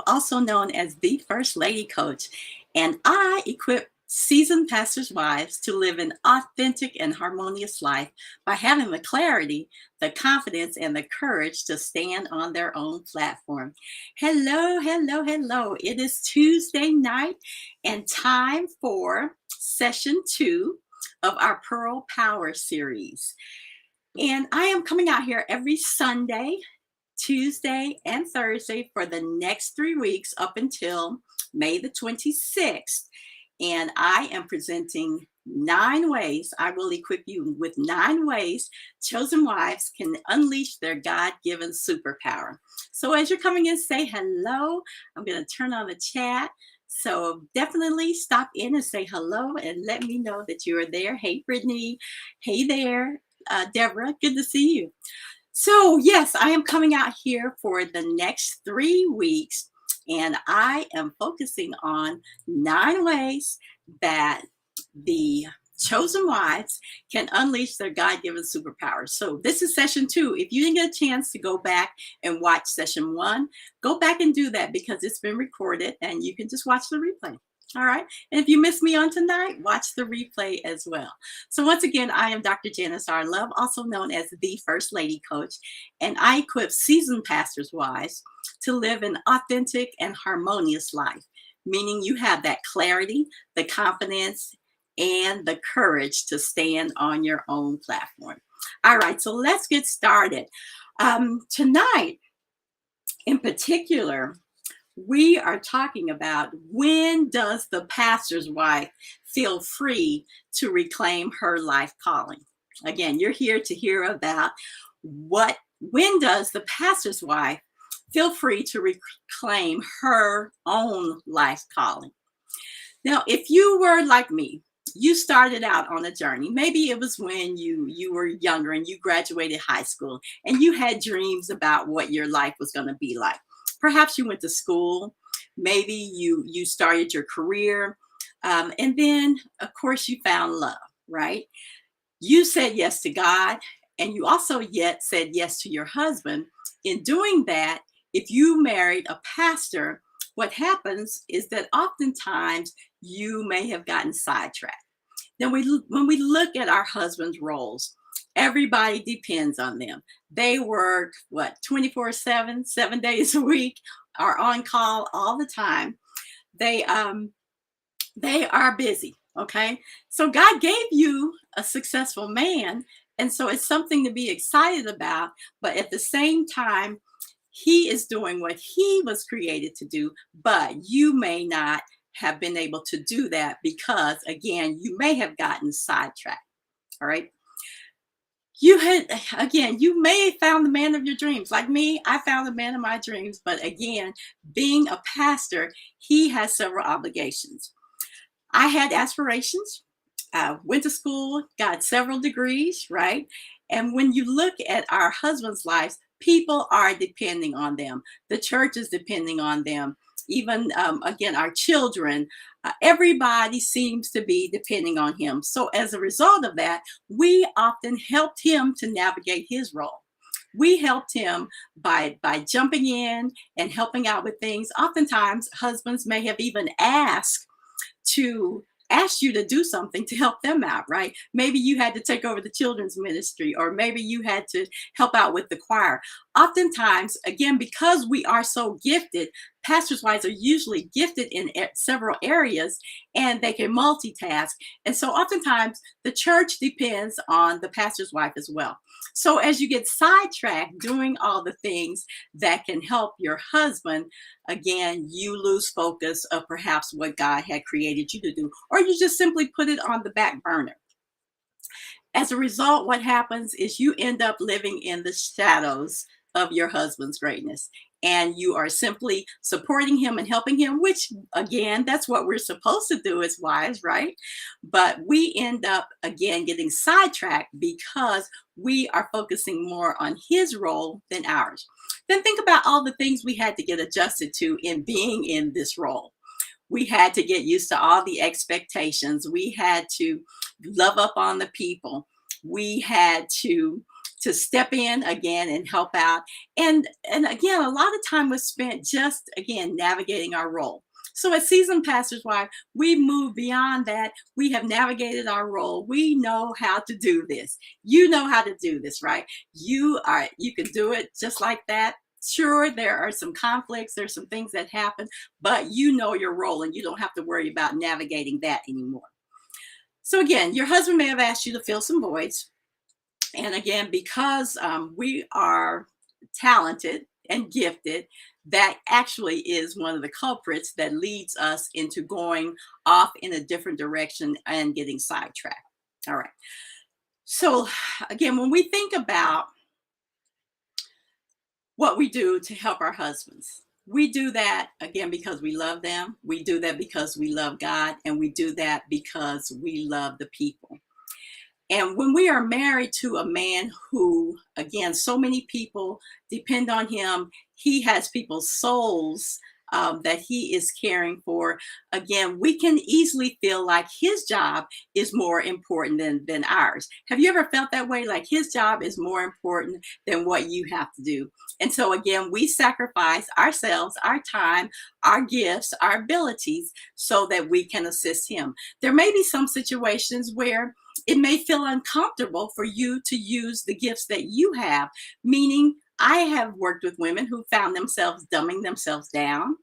also known as the First Lady Coach, and I equip seasoned pastors' wives to live an authentic and harmonious life by having the clarity, the confidence, and the courage to stand on their own platform. Hello, hello, hello. It is Tuesday night and time for session 2 of our Pearl Power series. And I am coming out here every Sunday, Tuesday, and Thursday for the next 3 weeks up until May the 26th. And I am presenting 9 ways. I will equip you with 9 ways chosen wives can unleash their God given superpower. So as you're coming in, say hello. I'm going to turn on the chat. So definitely stop in and say hello and let me know that you are there. Hey, Brittany. Hey there, Deborah. Good to see you. So, yes, I am coming out here for the next 3 weeks, and I am focusing on 9 ways that the chosen wives can unleash their God given superpowers. So, this is session 2. If you didn't get a chance to go back and watch session 1, go back and do that because it's been recorded and you can just watch the replay. All right. And if you missed me on tonight, watch the replay as well. So once again, I am Dr. Janice R. Love, also known as the First Lady Coach, and I equip seasoned pastors' wives to live an authentic and harmonious life, meaning you have that clarity, the confidence, and the courage to stand on your own platform. All right, so let's get started. Tonight, in particular, we are talking about when does the pastor's wife feel free to reclaim her life calling? Again, you're here to hear about when does the pastor's wife feel free to reclaim her own life calling? Now, if you were like me, you started out on a journey. Maybe it was when you were younger and you graduated high school and you had dreams about what your life was going to be like. Perhaps you went to school, maybe you started your career, and then of course you found love, right? You said yes to God, and you also yet said yes to your husband. In doing that, if you married a pastor, what happens is that oftentimes you may have gotten sidetracked. Then when we look at our husbands' roles, everybody depends on them. They work 24/7, 7 days a week, are on call all the time. They are busy. Okay, so God gave you a successful man, and so it's something to be excited about. But at the same time, he is doing what he was created to do, but you may not have been able to do that because, again, you may have gotten sidetracked. All right. You may have found the man of your dreams. Like me, I found the man of my dreams. But again, being a pastor, he has several obligations. I had aspirations, went to school, got several degrees, right? And when you look at our husbands' lives, people are depending on them. The church is depending on them. Even again, our children, everybody seems to be depending on him. So as a result of that, we often helped him to navigate his role. We helped him by jumping in and helping out with things. Oftentimes, husbands may have even to ask you to do something to help them out, right? Maybe you had to take over the children's ministry, or maybe you had to help out with the choir. Oftentimes, again, because we are so gifted, pastors' wives are usually gifted in several areas and they can multitask. And so oftentimes the church depends on the pastor's wife as well. So as you get sidetracked doing all the things that can help your husband, again, you lose focus of perhaps what God had created you to do, or you just simply put it on the back burner. As a result, what happens is you end up living in the shadows of your husband's greatness. And you are simply supporting him and helping him, which, again, that's what we're supposed to do as wives, right? But we end up, again, getting sidetracked because we are focusing more on his role than ours. Then think about all the things we had to get adjusted to in being in this role. We had to get used to all the expectations. We had to love up on the people. We had to to step in again and help out. And again, a lot of time was spent just again navigating our role. So as seasoned pastor's wife, we move beyond that. We have navigated our role. We know how to do this. You know how to do this, right? You can do it just like that. Sure, there are some conflicts, there's some things that happen, but you know your role and you don't have to worry about navigating that anymore. So again, your husband may have asked you to fill some voids. And again, because we are talented and gifted, that actually is one of the culprits that leads us into going off in a different direction and getting sidetracked. All right. So again, when we think about what we do to help our husbands, we do that again because we love them. We do that because we love God, and we do that because we love the people. And when we are married to a man who, again, so many people depend on him, he has people's souls that he is caring for. Again, we can easily feel like his job is more important than ours. Have you ever felt that way? Like his job is more important than what you have to do. And so again, we sacrifice ourselves, our time, our gifts, our abilities so that we can assist him. There may be some situations where it may feel uncomfortable for you to use the gifts that you have, meaning I have worked with women who found themselves dumbing themselves down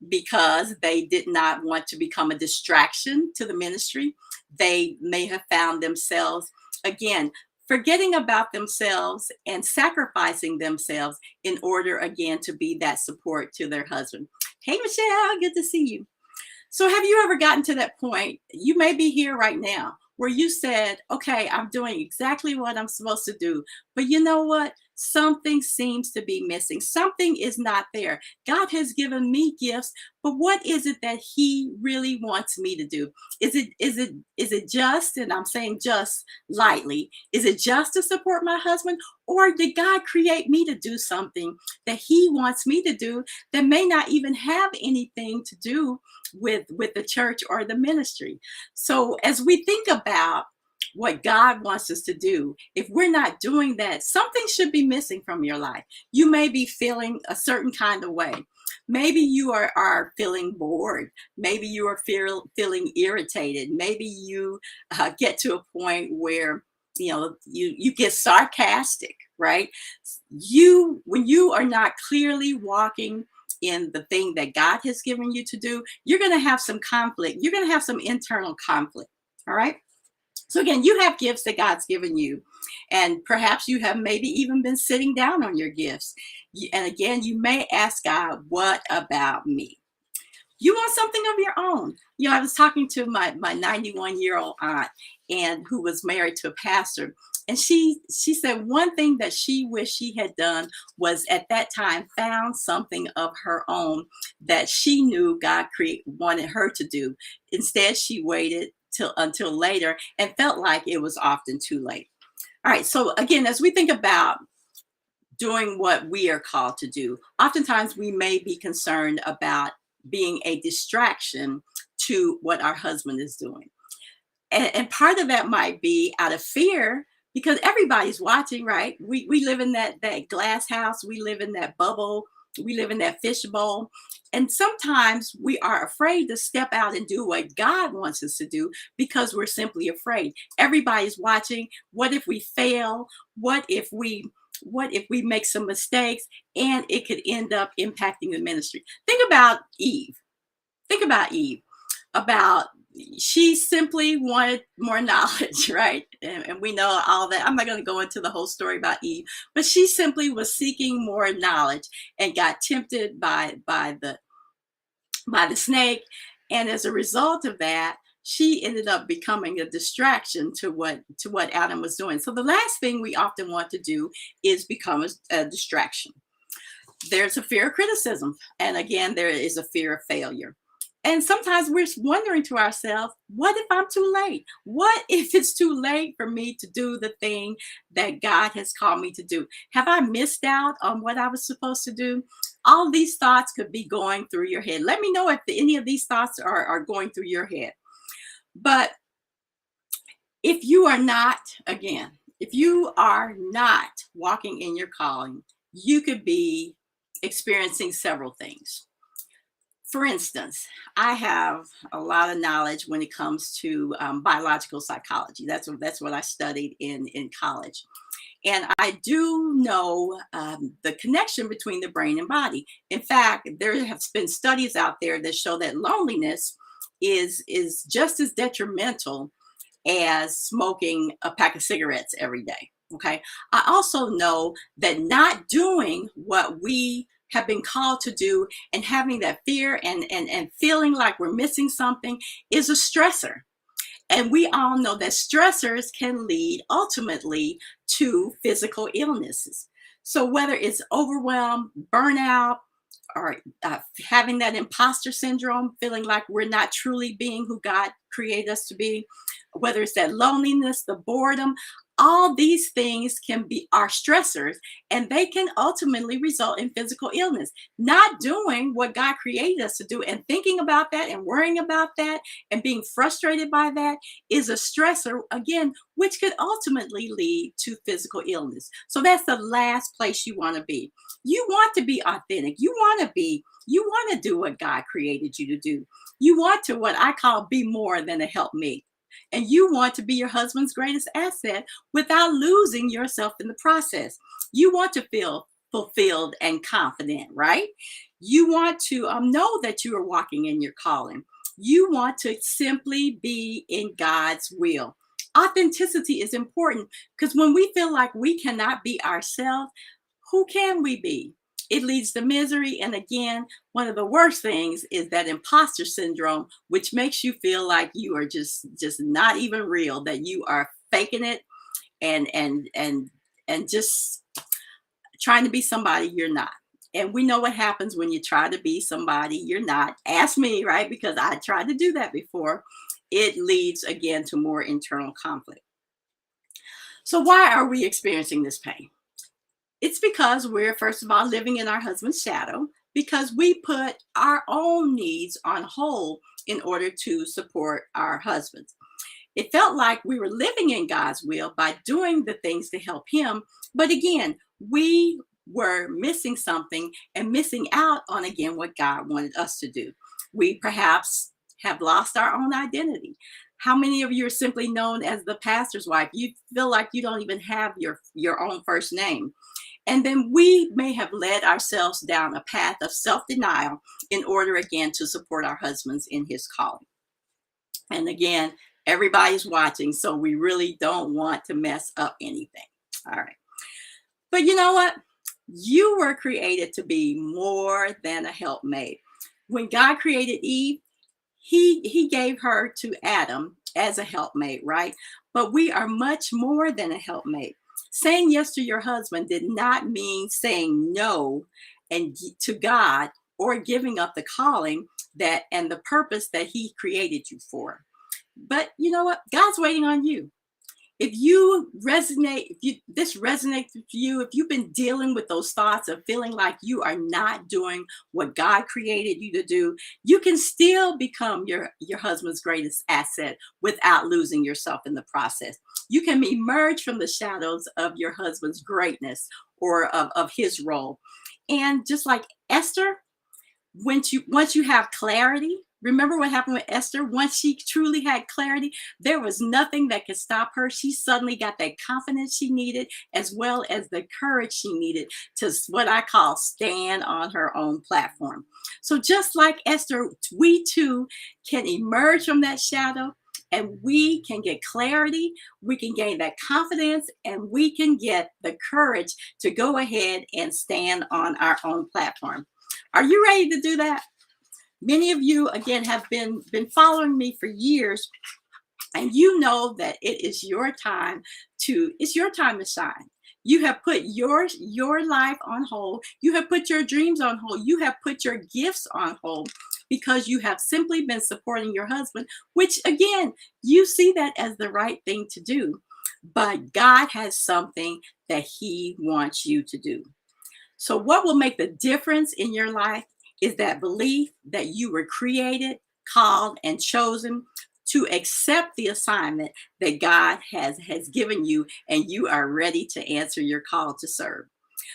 because they did not want to become a distraction to the ministry. They may have found themselves, again, forgetting about themselves and sacrificing themselves in order, again, to be that support to their husband. Hey, Michelle, good to see you. So have you ever gotten to that point? You may be here right now where you said, okay, I'm doing exactly what I'm supposed to do. But you know what? Something seems to be missing. Something is not there. God has given me gifts, but what is it that he really wants me to do? Is it just, and I'm saying just lightly, is it just to support my husband? Or did God create me to do something that he wants me to do that may not even have anything to do with the church or the ministry? So as we think about what God wants us to do, if we're not doing that, something should be missing from your life. You may be feeling a certain kind of way. Maybe you are feeling bored. Maybe you are feeling irritated. Maybe you get to a point where you get sarcastic, right? When you are not clearly walking in the thing that God has given you to do, you're going to have some conflict. You're going to have some internal conflict. All right. So again, you have gifts that God's given you, and perhaps you have maybe even been sitting down on your gifts. And again, you may ask God, what about me? You want something of your own. I was talking to my 91-year-old aunt, and who was married to a pastor. And she said one thing that she wished she had done was at that time found something of her own that she knew God wanted her to do. Instead, she waited until later and felt like it was often too late. All right. So again, as we think about doing what we are called to do, oftentimes we may be concerned about being a distraction to what our husband is doing. And part of that might be out of fear, because everybody's watching, right? We live in that glass house. We live in that bubble. We live in that fishbowl. And sometimes we are afraid to step out and do what God wants us to do because we're simply afraid. Everybody's watching. What if we fail? What if we make some mistakes and it could end up impacting the ministry? Think about Eve. She simply wanted more knowledge, right? And we know all that. I'm not going to go into the whole story about Eve, but she simply was seeking more knowledge and got tempted by the snake. And as a result of that, she ended up becoming a distraction to what Adam was doing. So the last thing we often want to do is become a distraction. There's a fear of criticism. And again, there is a fear of failure. And sometimes we're wondering to ourselves, what if I'm too late? What if it's too late for me to do the thing that God has called me to do? Have I missed out on what I was supposed to do? All these thoughts could be going through your head. Let me know if any of these thoughts are going through your head. But if you are not, again, if you are not walking in your calling, you could be experiencing several things. For instance, I have a lot of knowledge when it comes to biological psychology. That's what I studied in college, and I do know the connection between the brain and body. In fact, there have been studies out there that show that loneliness is just as detrimental as smoking a pack of cigarettes every day. Okay. I also know that not doing what we have been called to do and having that fear and feeling like we're missing something is a stressor. And we all know that stressors can lead ultimately to physical illnesses. So whether it's overwhelm, burnout, or having that imposter syndrome, feeling like we're not truly being who God created us to be, whether it's that loneliness, the boredom, all these things can be our stressors, and they can ultimately result in physical illness. Not doing what God created us to do and thinking about that and worrying about that and being frustrated by that is a stressor, again, which could ultimately lead to physical illness. So that's the last place you want to be. You want to be authentic. You want to do what God created you to do. You want to, what I call, be more than a helpmate. And you want to be your husband's greatest asset without losing yourself in the process. You want to feel fulfilled and confident, right? You want to know that you are walking in your calling. You want to simply be in God's will. Authenticity is important because when we feel like we cannot be ourselves, who can we be? It leads to misery. And again, one of the worst things is that imposter syndrome, which makes you feel like you are just not even real, that you are faking it and just trying to be somebody you're not. And we know what happens when you try to be somebody you're not. Ask me, right? Because I tried to do that before. It leads again to more internal conflict. So why are we experiencing this pain? It's because we're, first of all, living in our husband's shadow, because we put our own needs on hold in order to support our husbands. It felt like we were living in God's will by doing the things to help him. But again, we were missing something and missing out on, again, what God wanted us to do. We perhaps have lost our own identity. How many of you are simply known as the pastor's wife? You feel like you don't even have your own first name. And then we may have led ourselves down a path of self-denial in order, again, to support our husbands in his calling. And again, everybody's watching, so we really don't want to mess up anything. All right. But you know what? You were created to be more than a helpmate. When God created Eve, he gave her to Adam as a helpmate, right? But we are much more than a helpmate. Saying yes to your husband did not mean saying no and to God or giving up the calling that and the purpose that he created you for. But you know what? God's waiting on you. If you resonate, if this resonates with you, if you've been dealing with those thoughts of feeling like you are not doing what God created you to do, you can still become your husband's greatest asset without losing yourself in the process. You can emerge from the shadows of your husband's greatness or of his role. And just like Esther, once you have clarity, remember what happened with Esther? Once she truly had clarity, there was nothing that could stop her. She suddenly got that confidence she needed, as well as the courage she needed to, what I call, stand on her own platform. So just like Esther, we too can emerge from that shadow, and we can get clarity, we can gain that confidence, and we can get the courage to go ahead and stand on our own platform. Are you ready to do that? Many of you, again, have been following me for years, and you know that it's your time to shine. You have put your life on hold. You have put your dreams on hold. You have put your gifts on hold because you have simply been supporting your husband, which again, you see that as the right thing to do. But God has something that he wants you to do. So what will make the difference in your life is that belief that you were created, called, and chosen to accept the assignment that God has given you, and you are ready to answer your call to serve.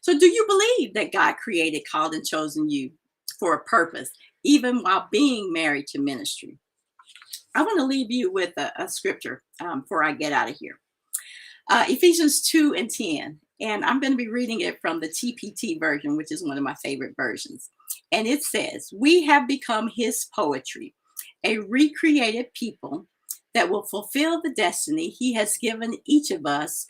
So, do you believe that God created, called, and chosen you for a purpose, even while being married to ministry? I want to leave you with a scripture before I get out of here. Ephesians 2 and 10. And I'm going to be reading it from the TPT version, which is one of my favorite versions. And it says, "We have become his poetry, a recreated people that will fulfill the destiny he has given each of us,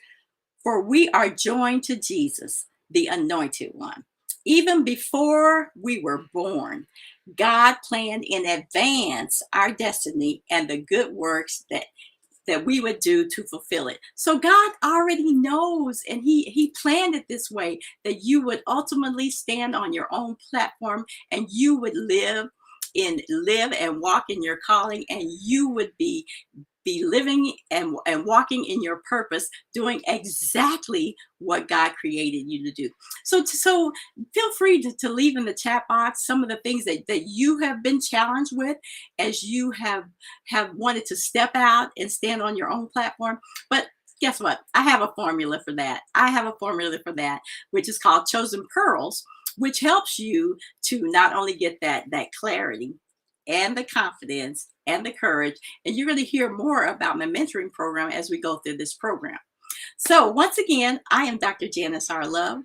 for we are joined to Jesus, the anointed one. Even before we were born, God planned in advance our destiny and the good works that we would do to fulfill it." So God already knows, and he planned it this way, that you would ultimately stand on your own platform, and you would live and walk in your calling, and you would be living and walking in your purpose, doing exactly what God created you to do. So feel free to leave in the chat box some of the things that you have been challenged with as you have wanted to step out and stand on your own platform. But guess what? I have a formula for that. I have a formula for that, which is called Chosen Pearls, which helps you to not only get that clarity and the confidence and the courage. And you're going to hear more about my mentoring program as we go through this program. So, once again, I am Dr. Janice R. Love,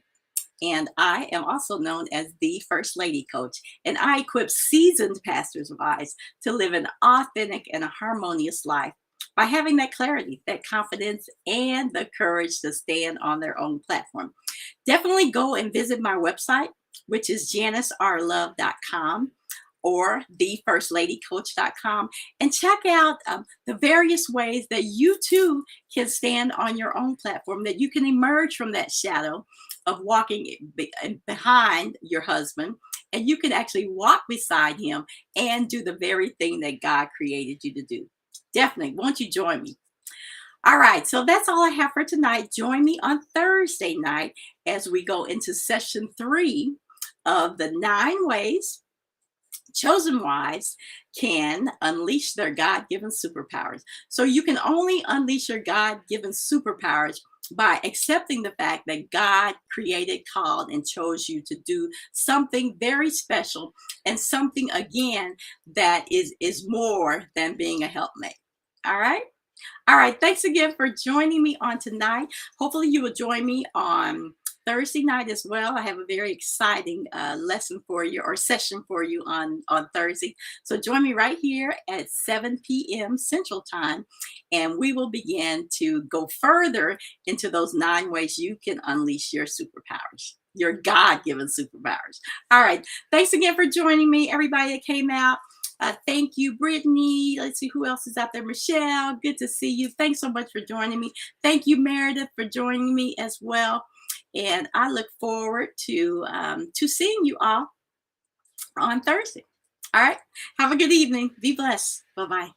and I am also known as the First Lady Coach. And I equip seasoned pastors' wives to live an authentic and a harmonious life by having that clarity, that confidence, and the courage to stand on their own platform. Definitely go and visit my website, which is janicerlove.com, or thefirstladycoach.com, and check out the various ways that you too can stand on your own platform, that you can emerge from that shadow of walking behind your husband, and you can actually walk beside him and do the very thing that God created you to do. Definitely, won't you join me? All right, so that's all I have for tonight. Join me on Thursday night as we go into session 3 of the 9 ways chosen wives can unleash their God-given superpowers. So you can only unleash your God-given superpowers by accepting the fact that God created, called, and chose you to do something very special, and something, again, that is more than being a helpmate. All right. All right. Thanks again for joining me on tonight. Hopefully you will join me on Thursday night as well. I have a very exciting lesson for you, or session for you on Thursday. So join me right here at 7 p.m. Central Time, and we will begin to go further into those 9 ways you can unleash your superpowers, your God-given superpowers. All right. Thanks again for joining me, everybody that came out. Thank you, Brittany. Let's see who else is out there. Michelle, good to see you. Thanks so much for joining me. Thank you, Meredith, for joining me as well. And I look forward to seeing you all on Thursday. All right. Have a good evening. Be blessed. Bye-bye.